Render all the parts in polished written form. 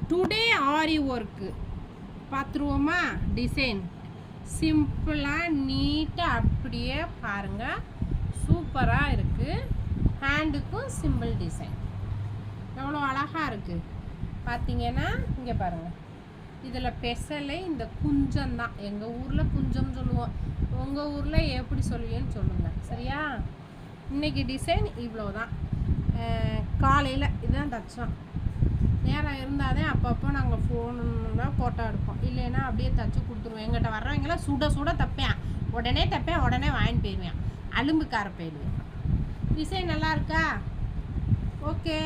Today ஆரி work பார்த்துருவோமா? Design சிம்பிளாக நீட்டாக அப்படியே பாருங்கள், சூப்பராக இருக்குது. ஹேண்டுக்கும் சிம்பிள் டிசைன் எவ்வளோ அழகாக இருக்குது பார்த்தீங்கன்னா. இங்கே பாருங்கள், இதில் ஸ்பெஷலே இந்த குஞ்சம் தான். எங்கள் ஊரில் குஞ்சம் சொல்லுவோம், உங்கள் ஊரில் எப்படி சொல்லுவீங்கன்னு சொல்லுங்கள், சரியா? இன்றைக்கி டிசைன் இவ்வளோ தான். காலையில் இதுதான் தச்சோம். நேரம் இருந்தால் தான் அப்பப்போ நாங்கள் ஃபோனுலாம் ஃபோட்டோ எடுப்போம், இல்லைன்னா அப்படியே தச்சு கொடுத்துருவோம். எங்கிட்ட வர்றவங்களாம் சுட சுட தப்பேன், உடனே தப்பேன், உடனே வாங்கிட்டு போயிடுவேன், அலும்புக்கார போயிடுவேன். டிசைன் நல்லா இருக்கா? ஓகே,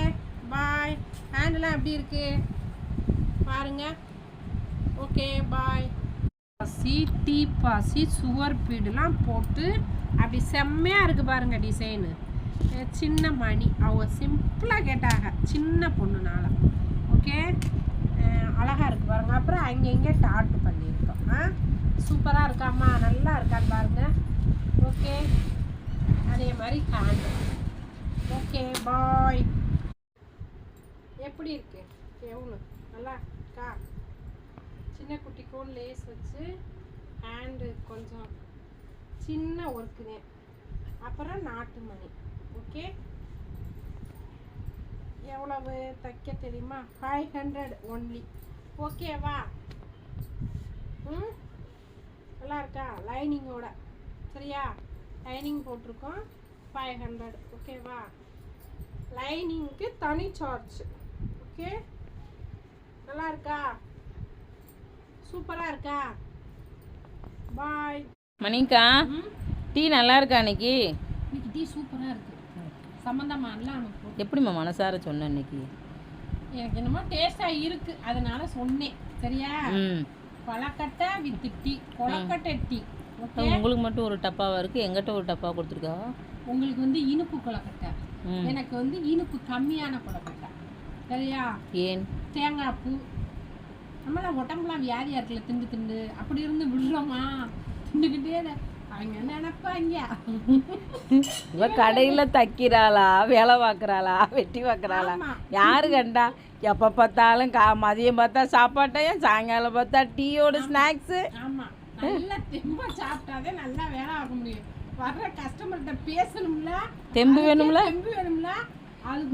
பாய். ஹேண்டெலாம் எப்படி இருக்குது பாருங்கள். ஓகே, பாய். பாசி, டீ பாசி, சுவர் பீடுலாம் போட்டு அப்படி செம்மையாக இருக்குது பாருங்கள் டிசைனு. சின்ன மணி அவங்க சிம்பிளாக கேட்டாங்க, சின்ன பொண்ணுனால. ஓகே, அழகாக இருக்குது பாருங்கள். அப்புறம் அங்கங்கே டாட்டு பண்ணியிருக்கோம். சூப்பராக இருக்காம்மா, நல்லா இருக்கான்னு பாருங்கள். ஓகே, அதே மாதிரி ஹேண்டு. ஓகே, பாய். எப்படி இருக்கு எவ்வளோ நல்லா இருக்கா? சின்ன குட்டிக்கும் லேஸ் வச்சு ஹேண்டு கொஞ்சம் சின்ன ஒர்க்குங்க. அப்புறம் நாட்டு மணி. ஓகே, எவ்வளவு தைக்க தெரியுமா? 500 ஒன்லி. ஓகேவா? நல்லா இருக்கா? லைனிங்கோட, சரியா? லைனிங் போட்டிருக்கோம் 500. ஓகேவா? லைனிங்க்கு தனி சார்ஜ். ஓகே, நல்லா இருக்கா? சூப்பராக இருக்கா? பாய். மணிக்கா, டீ நல்லா இருக்கா? இன்னைக்கு டீ சூப்பராக இருக்குது. சம்மந்தமா எல்லாம் எப்படிம்மா மனசார சொன்ன? இன்னைக்கு எனக்கு என்னமோ டேஸ்டாக இருக்குது, அதனால சொன்னேன், சரியா? Kozhukattai with tea, kozhukattai tea. உங்களுக்கு மட்டும் ஒரு டப்பாவா இருக்கு, எங்கிட்ட ஒரு டப்பா கொடுத்துருக்கா. உங்களுக்கு வந்து இனிப்பு கொலக்கட்டை, எனக்கு வந்து இனிப்பு கம்மியான கொலக்கட்டை, சரியா? ஏன்? தேங்காய் பூ. நம்மளாம் உடம்புலாம் வியாதியாக இருக்குல்ல, திண்டு திண்டு அப்படி இருந்து விடுறோமா? திண்டுக்கிட்டே அவங்க நினைப்பாங்க. இவ கடையில் தைக்கிறாளா, வேலை பார்க்குறாளா, வெட்டி பார்க்குறாளா? யாரு கண்டா? எப்போ பார்த்தாலும் மதியம் பார்த்தா சாப்பாட்டையும், சாயங்காலம் பார்த்தா டீயோட ஸ்நாக்ஸு. ஆமாம், நல்லா தெம்பா சாப்பிட்டாதே நல்லா வேலை ஆக முடியும். வர்ற கஸ்டமர்கிட்ட பேசணும்ல, தெம்பு வேணும்ல, தெம்பு வேணும்ல.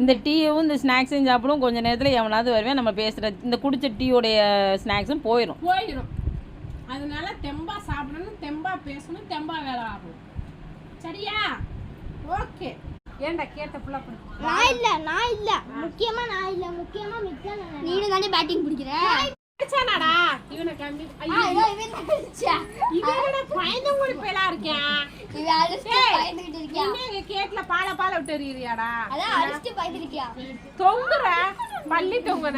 இந்த டீயும் இந்த ஸ்நாக்ஸையும் சாப்பிடும். கொஞ்சம் நேரத்தில் எவனாவது வருவேன், நம்ம பேசுகிற இந்த குடிச்ச டீயோடைய ஸ்நாக்ஸும் போயிடும். அதனால தெம்பா சாப்பிடணும், தெம்பா பேசணும், தெம்பா வேலை ஆகும், சரியா? ஓகே. ஏன்டா கேட்ட புள்ள புடி? நான் இல்ல முக்கியமா மிச்சம் நீங்க தானே பேட்டிங் பிடிக்கிற. அடிச்சானாடா இவனை கம்பி. ஐயோ இவன் அடிச்சா. இவனோட பயந்து ஓடி போயிலா இருக்கேன். இவன் அடிச்சு பயந்துகிட்டு இருக்கியா? நீங்க கேட்ல பால விட்டு எறியறியாடா? அத அடிச்சு பயந்து இருக்கியா? தொங்குற பள்ளி தொங்குற.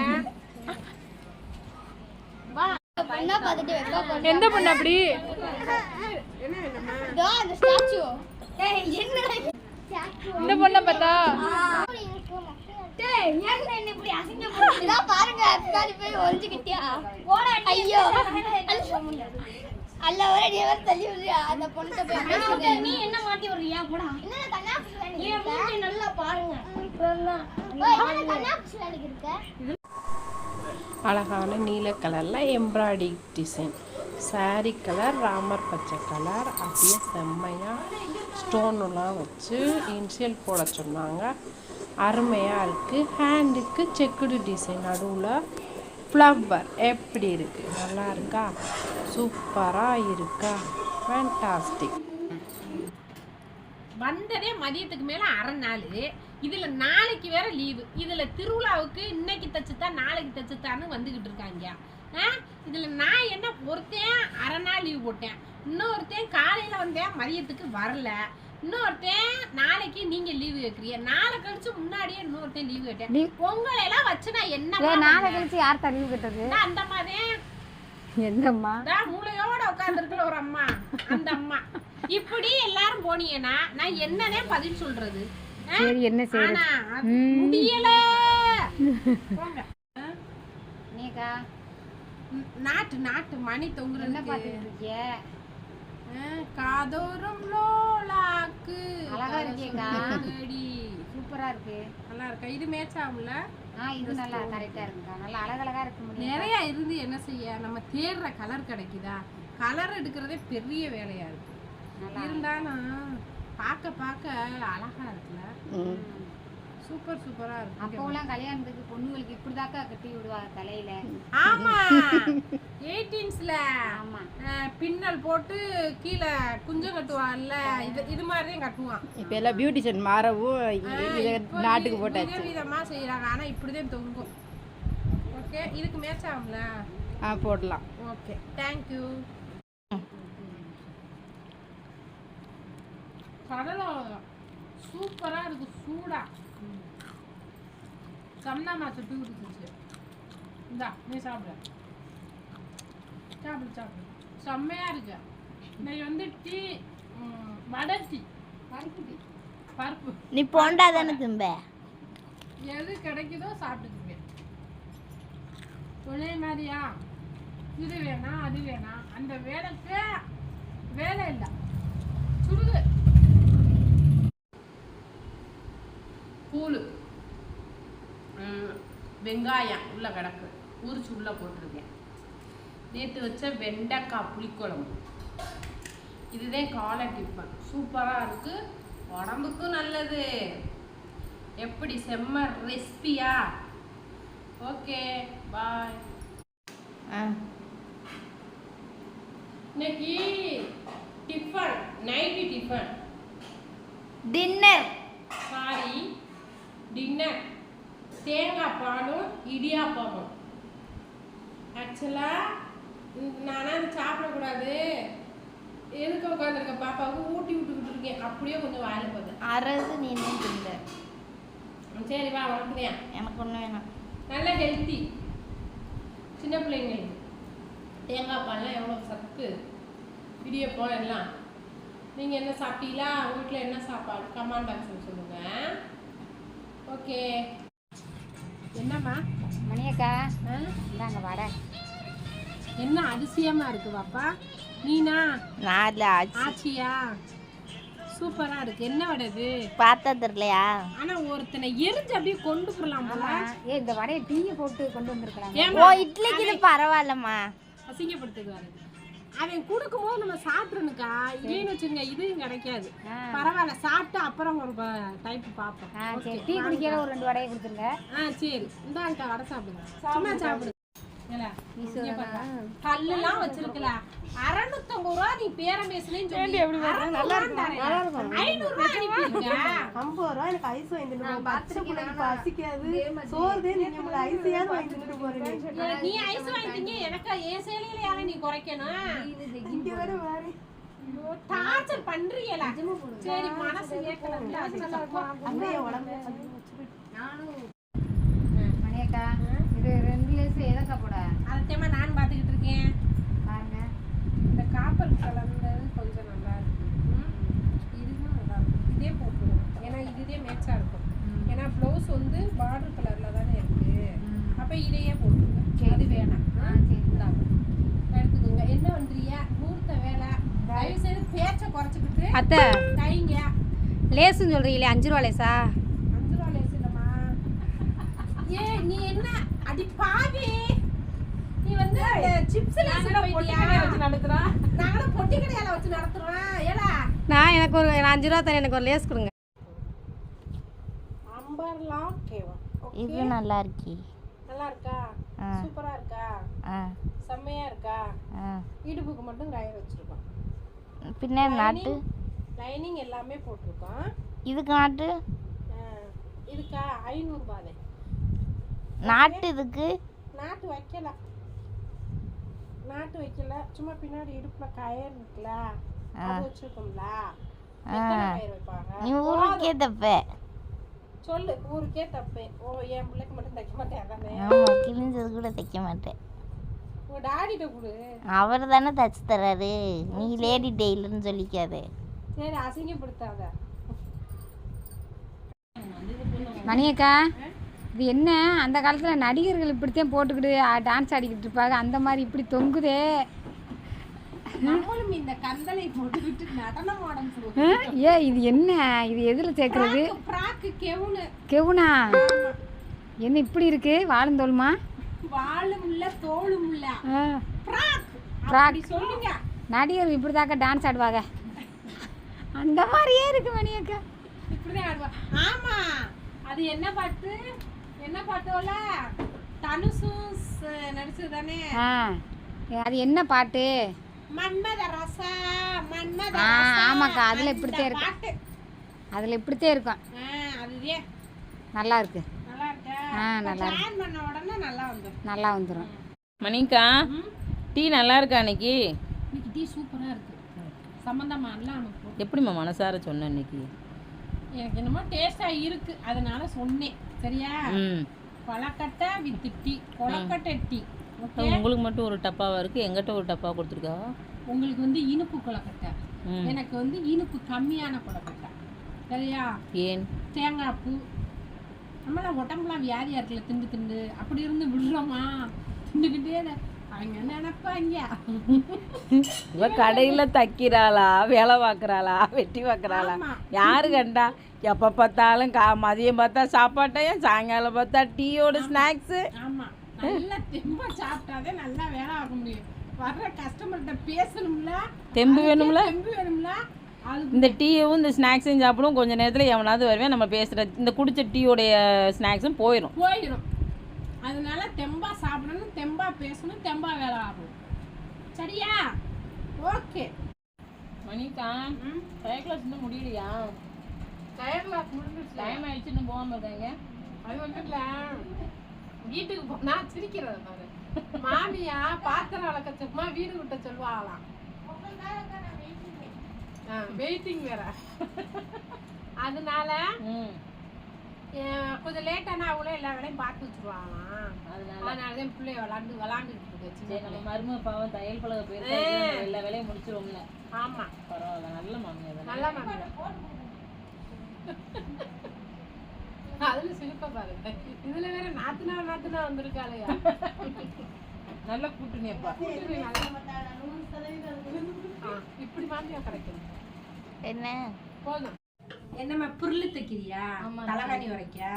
வா பண்ணா பாத்துட்டு வெப்பா பண்ணு. எந்த பொண்ணு அப்படி? என்ன வேணுமா? இதோ அந்த ஸ்டாச்சு. ஏய் என்னடா ஸ்டாச்சு? இந்த பொண்ண பார்த்தா? டேய் ஏன் என்ன இப்படி அசிங்கப்படுற? இதோ பாருங்க பின்னாடி போய் ஒளிஞ்சிக்கிட்டியா? போடா. ஐயோ அல்ல ஒரே நீவர் தள்ளி விடுறியா? அந்த பொண்ணட்ட போய் பேசுங்க. நீ என்ன மாட்டி விடுறியா? போடா. என்ன கண்ணாப்பி வேணுங்க? நீ மூஞ்சி நல்லா பாருங்க. ஓய் என்ன கண்ணாப்பி வேணுங்க இருக்க? அழகான நீல கலரில் embroidery design, sorry colour Ramar பச்சை கலர், அப்படியே செம்மையாக ஸ்டோனுலாம் வச்சு இன்சியல் போட சொன்னாங்க. அருமையாக இருக்குது. ஹேண்டுக்கு செக்குடு டிசைன், நடுவில் ஃப்ளவர். எப்படி இருக்குது? நல்லா இருக்கா? சூப்பராக இருக்கா? ஃபேண்டாஸ்டிக். வந்ததே மதியத்துக்கு மேலே அரை நாள். இதில் நாளைக்கு வேற லீவு. இதில் திருவிழாவுக்கு இன்னைக்கு தச்சுத்தான் நாளைக்கு தச்சுத்தான்னு வந்துக்கிட்டு இருக்காங்க. இதில் நான் என்ன ஒருத்தன் அரை நாள் லீவு போட்டேன், இன்னொருத்தன் காலையில் வந்தேன் மதியத்துக்கு வரல, இன்னொருத்தன் நாளைக்கு நீங்கள் லீவு கேட்குறீங்க, நாளை கழிச்சு முன்னாடியே இன்னொருத்தன் லீவு கேட்டேன். உங்களையெல்லாம் வச்சு நான் என்ன நாளை கழிச்சு யார் லீவு கேட்டது? அந்த மாதிரி என்னம்மா மூளையோட உட்காந்துருக்குல ஒரு அம்மா, அந்த அம்மா. இப்படி எல்லாரும் போனீங்கன்னா நான் என்னன்னே பதில் சொல்றது? சரி என்ன செய்யற? முடியல. நீக்கா நாட்டு மணி தொங்குறது என்ன பாத்துட்டு இருக்கிய? காதோறும் லோலாக்கு. அழகா இருக்கேக்கா, சூப்பரா இருக்கு. நல்லா இருக்கா? இது மேட்ச் ஆகும்ல? இது நல்லா கரெக்டா இருக்குக்கா, நல்லா அழகழகா இருக்கு முடியும். நிறைய இருந்து என்ன செய்ய, நம்ம தேடுற கலர் கிடைக்குதா? கலர் எடுக்கிறதே பெரிய வேலையா இருக்கு. இருந்தாலும் பார்க்க பார்க்க அழகா இருக்குல்ல, சூப்பர் சூப்பரா இருக்கு. அப்போலாம் கல்யாணத்துக்கு பொண்ணுங்களுக்கு இப்படிதாக்கா கட்டி விடுவாங்க தலையில. ஆமா 18ஸ்ல ஆமா, பின்னல் போட்டு கீழே குஞ்சம் கட்டுவான்ல, இது மாதிரி தான் கட்டுவான். இப்போ எல்லாம் பியூட்டிஷியன் மாறவும் இதை நாட்டுக்கு போட்டாச்சு. விதமா செய்யறாங்க, ஆனா இப்படிதான் தொங்கும். ஓகே, இதுக்கு மேட்ச் ஆகும்ல? போடலாம். Okay, thank you. கடலை சூப்பரா இருக்கு, சூடா. சம்னாமா சுட்டு கொடுத்துச்சு. இந்தா நீ சாப்பிடு சாப்பிடு சாப்பிடு. செம்மையா இருக்கு. இன்னைக்கு வந்து டீ, வடை டீ, பருப்பு டீ, பருப்பு. நீ போண்டா தானே திம்ப? எது கிடைக்குதோ சாப்பிட்டுக்குங்க. ஒரே மாதிரியா, இது வேணாம் அது வேணாம், அந்த வேலைக்கு வேலை இல்லை. சுடுது பூலு, வெங்காயம் உள்ள கிடக்கு, உரிச்சு உள்ள போட்டிருக்கேன். நேற்று வச்ச வெண்டைக்காய் புளிக்குழம்பு. இதுதான் காலை டிஃபன். சூப்பராக இருக்கு, உடம்புக்கும் நல்லது. எப்படி செம்ம ரெசிபியா? Okay bye. இன்னைக்கு tiffin, night tiffin, dinner. Sorry dinner, தேங்காய் பாலும் இடியாப்பமும். ஆக்சுவலாக நானாக அது சாப்பிடக்கூடாது, எதுக்கு உட்காந்துருக்க பாப்பாவுக்கு ஊட்டி விட்டுக்கிட்டு இருக்கேன். அப்படியே கொஞ்சம் வாயில போகுது. அரசு நீ என்ன திம்ப? சரி வா, உனக்குதான். எனக்கு ஒன்று வேணாம். நல்ல ஹெல்த்தி, சின்ன பிள்ளைங்களுக்கு தேங்காய் பால்லாம் எவ்வளோ சத்து, இடியப்பம் எல்லாம். நீங்கள் என்ன சாப்பிட்டீங்களா? வீட்டில் என்ன சாப்பாடு கமெண்ட் பாக்ஸில் சொல்லுங்கள். ஓகே. என்னம்மா மணியக்கா, இந்தாங்க வடை. என்ன அதிசயமா இருக்கு பாப்பா? நீனா நான் ஆச்சியா? சூப்பரா இருக்கு. என்ன வடை இது? பார்த்தா தெரியலையா? ஆனா ஒருத்தனை எரிஞ்சு அப்படியே கொண்டு போடலாம் போல. இந்த வடையை டீயை போட்டு கொண்டு வந்திருக்கலாம். ஓ, இட்லிக்கு இது பரவாயில்லம்மா. அசிங்கப்படுத்துக்குவாரு. அவன் கொடுக்கும்போது நம்ம சாப்பிட்றனுக்கா, இல்லைன்னு வச்சுங்க இதுவும் கிடைக்காது. பரவாயில்ல, சாப்பிட்டு அப்புறம் ஒரு டைப் பார்ப்போம். சரி, டீ குடிக்கிற ஒரு 2 வடையை கொடுத்துருங்க. சரி, இந்தாங்கக்கா வடை சாப்பிடுங்க. சும்மா சாப்பிடுங்க. கல்லுலாம் வச்சிருக்கல. 650 ரூபா நீ பேரம் பேசுனேன்னு சொல்லி 500 ரூபா அனுப்பிடுங்க. 50 ரூபா எனக்கு ஐஸ் வாங்கிட்டு பச்சை பிள்ளைக்கு பசிக்காது, சோறுதே நீங்க நம்மள ஐஸையாவது வாங்கிட்டு போறீங்க. நீ ஐஸ் வாங்கிட்டீங்க, எனக்கு என் சேலையில யாரை நீ குறைக்கணும்? இங்க வேற வேற டார்ச்சர் பண்றீங்களா? சரி, மனசு கேட்கல. அம்மைய உடம்பு மணியக்கா, இது 2 லேஸ் எதக்கா போட? அதைத்தேமா நான் பார்த்துக்கிட்டு இருக்கேன். பாருங்க, இந்த காப்பர் கலர்ன்றது கொஞ்சம் நல்லா இருக்கு. இதுவும் நல்லா இருக்கும். இதே போட்டுருவோம், ஏன்னா இதுதே மேட்சாக இருக்கும். ஏன்னா ப்ளவுஸ் வந்து பார்டர் கலரில் தானே இருக்கு. அப்போ இதையே போட்டுருங்க, அது வேணாம். எடுத்துக்கோங்க. என்ன பண்ணுறீங்க? மூர்த்த வேலை. தயவு செய்து பேச்சை குறைச்சிக்கிட்டு அத்தை தைங்க. லேசுன்னு சொல்கிறீங்களே, 5 ரூபா லேசா? 5 ரூபா லேஸ் இல்லைம்மா. நீ என்ன அடி பாவி, நீ வந்து சிப்ஸ் லேஸ் போயிட்டியா? நாங்களும் பொட்டி கடையால வச்சு நடத்துறோம். ஏலா நான் 5 ரூபா தரேன், எனக்கு ஒரு லேஸ் கொடுங்க. அம்பர்லாம் கேவா. இது நல்லா இருக்கி. நல்லா இருக்கா? சூப்பரா இருக்கா? செம்மையா இருக்கா? இடுப்புக்கு மட்டும் கயிறு வச்சிருக்கோம். பின்ன நாட்டு லைனிங் எல்லாமே போட்டிருக்கோம். இதுக்கு நாட்டு இதுக்கா 500 ரூபாய். நாட்டு இதுக்கு நாட்டு வைக்கல, நாட்டு வைக்கல. சும்மா பின்னாடி இடுப்புல கயிறு இருக்குல்ல, அது வச்சிருக்கோம்ல. எத்தனை கயிறு வைப்பாங்க? நீ ஊருக்கே தப்ப சொல்லு. ஊருக்கே தப்பேன். ஓ, என் பிள்ளைக்கு மட்டும் தைக்க மாட்டேன் அதானே? ஆமா, கிழிஞ்சது கூட தைக்க மாட்டேன். உங்க டாடிட்ட கொடு, அவர் தானே தச்சு தர்றாரு. நீ லேடி டெய்லர்னு சொல்லிக்காத. சரி, அசிங்கப்படுத்தாத. மணியக்கா, இது என்ன அந்த காலத்தில் நடிகர்கள் இப்படித்தான் போட்டுக்கிட்டு டான்ஸ் ஆடிக்கிட்டு இருப்பாங்க, அந்த மாதிரி இப்படி தொங்குதே. நம்மளும் இந்த கந்தலை போட்டுக்கிட்டு நடனம் ஆடம் சொல்லுவோம். இது என்ன? இது எதில் சேர்க்கறது? ஃப்ராக்கு கெவுனு. கெவுனா? என்ன இப்படி இருக்கு வாழுந்தோல்மா? வாழும் இல்ல தோளும் இல்ல ஃப்ராக் ஃப்ராக். அப்படி சொல்லுங்க. நடிகர் இப்படி தாக்க டான்ஸ் ஆடுவாங்க. அந்த மாதிரியே இருக்கு மணியக்கா. இப்படிதான் ஆடுவா. ஆமா, அது என்ன பாட்டோல தனுஷும் நடிச்சது தானே? அது என்ன பாட்டு? மன்மத ரசா மன்மத ஆ, ரசா. ஆமாக்கா, அதுல அந்த இப்படித்தான் இருக்கு. பாட்டு. அதில் இப்படித்தான் இருக்கும். அதுவே நல்லா இருக்கு. நல்லா இருக்கா? நல்லா இருக்கு. பிளான் பண்ண உடனே நல்லா வந்துடும். மணிக்கா, டீ நல்லா இருக்கா அன்னைக்கு? இன்னைக்கு டீ சூப்பரா இருக்கு. சம்பந்தமா நல்லா அனுப்பும். எப்படிம்மா மனசார சொன்ன இன்னைக்கு? எனக்கு என்னமோ டேஸ்டா இருக்கு, அதனால சொன்னேன். சரியா? ம். Kozhukattai with tea, kozhukattai tea. Okay. உங்களுக்கு மட்டும் ஒரு டப்பாவா இருக்கு, எங்கிட்ட ஒரு டப்பா கொடுத்துருக்கா? உங்களுக்கு வந்து இனிப்பு கொலக்கட்டை, ம். எனக்கு வந்து இனிப்பு கம்மியான கொலக்கட்டை. சரியா? ஏன்? தேங்காய் பூ. நம்மளாம் உடம்புலாம் வியாதியா இருக்குல்ல, திண்டு திண்டு அப்படி இருந்து விடுறோமா? திண்டுக்கிட்டே அவங்க நினைப்பாங்க. இவ கடையில தைக்கிறாளா, வேலை பார்க்கறாளா, வெட்டி பார்க்கறாளா? ஆமா. யாரு கண்டா? எப்போ பார்த்தாலும் மதியம் பார்த்தா சாப்பாட்டையும், சாயங்காலம் பார்த்தா டீயோட ஸ்நாக்ஸு. ஆமா, நல்லா தெம்பா சாப்பிட்டாதே நல்லா வேலை ஆக முடியும். வர்ற கஸ்டமர்கிட்ட பேசணும்ல, தெம்பு வேணும்ல? தெம்பு வேணும்ல. அது இந்த டீயும் இந்த ஸ்நாக்ஸையும் சாப்பிடும், கொஞ்சம் நேரத்தில் எவனாவது வருவேன், நம்ம பேசுகிற இந்த குடிச்ச டீயோடைய ஸ்நாக்ஸும் போயிடும். அதனால தெம்பா சாப்பிடணும், தெம்பா பேசணும், தெம்பா வேலை ஆகும். சரியா? ஓகே. மணிக்கா, ஃபைவ் கிளாஸ் இன்னும் முடியலையா? டயர் கிளாஸ் முடிஞ்சிச்சு. டைம் ஆயிடுச்சு, இன்னும் போகாமல் இருக்காங்க. அது வந்து வீட்டுக்கு போனா சிரிக்கிறது பாரு. மாமியா பாத்திரம் வளர்க்கச்சுமா வீடு விட்ட சொல்லுவாங்களாம். வெயிட்டிங் வேற. அதனால கொஞ்சம் லேட்டானா அவங்களும் எல்லா வேலையும் பார்த்து வச்சுருவாங்களாம். அதனாலதான் பிள்ளைய விளாண்டுக்கிட்டு இருக்கு. நம்ம மருமக பாவம் தையல் பழக போயிருக்கு, எல்லா வேலையும் முடிச்சிருவோம்ல. ஆமா, பரவாயில்ல, நல்ல மாமியா. நல்ல மாமியா. அதுல சிரிப்பா பாருங்க. இதுல வேற நாத்துனா வந்திருக்காளையா? நல்ல கூட்டணியப்பா. இப்படி மாமியா கிடைக்கணும். என்ன போதும். என்னம்மா புருளு தைக்கிறியா? தலைகாணி வரைக்கா?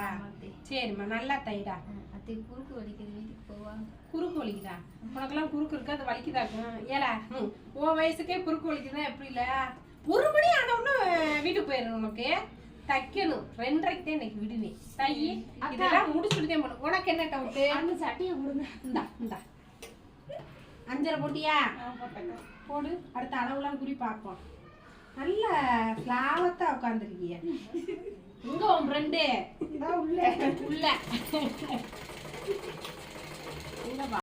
சரிம்மா, நல்லா தைடா. குறுக்கு வலிக்குது, வீட்டுக்கு போவாங்க. குறுக்கு வலிக்குதா? உனக்கெல்லாம் குறுக்கு இருக்கு, அது வலிக்குதாக்கும். ஏல உன் வயசுக்கே குறுக்கு வலிக்குதா? எப்படி இல்ல? 1 மணி ஆனவொன்னு வீட்டுக்கு போயிடணும். உனக்கு தைக்கணும். 2:30க்கு தான் இன்னைக்கு விடுவே. தை இதெல்லாம் முடிச்சுட்டு தான் போகணும். உனக்கு என்ன டவுட்டு? அந்த சட்டையை கொடுங்க. இந்தா 5:30 போட்டியா? போடு. அடுத்த அளவுலாம் குறி பார்ப்போம். நல்ல ஃப்ளாவத்தா உட்காந்துருக்கீங்க. இங்க உன் ஃப்ரெண்டு உள்ள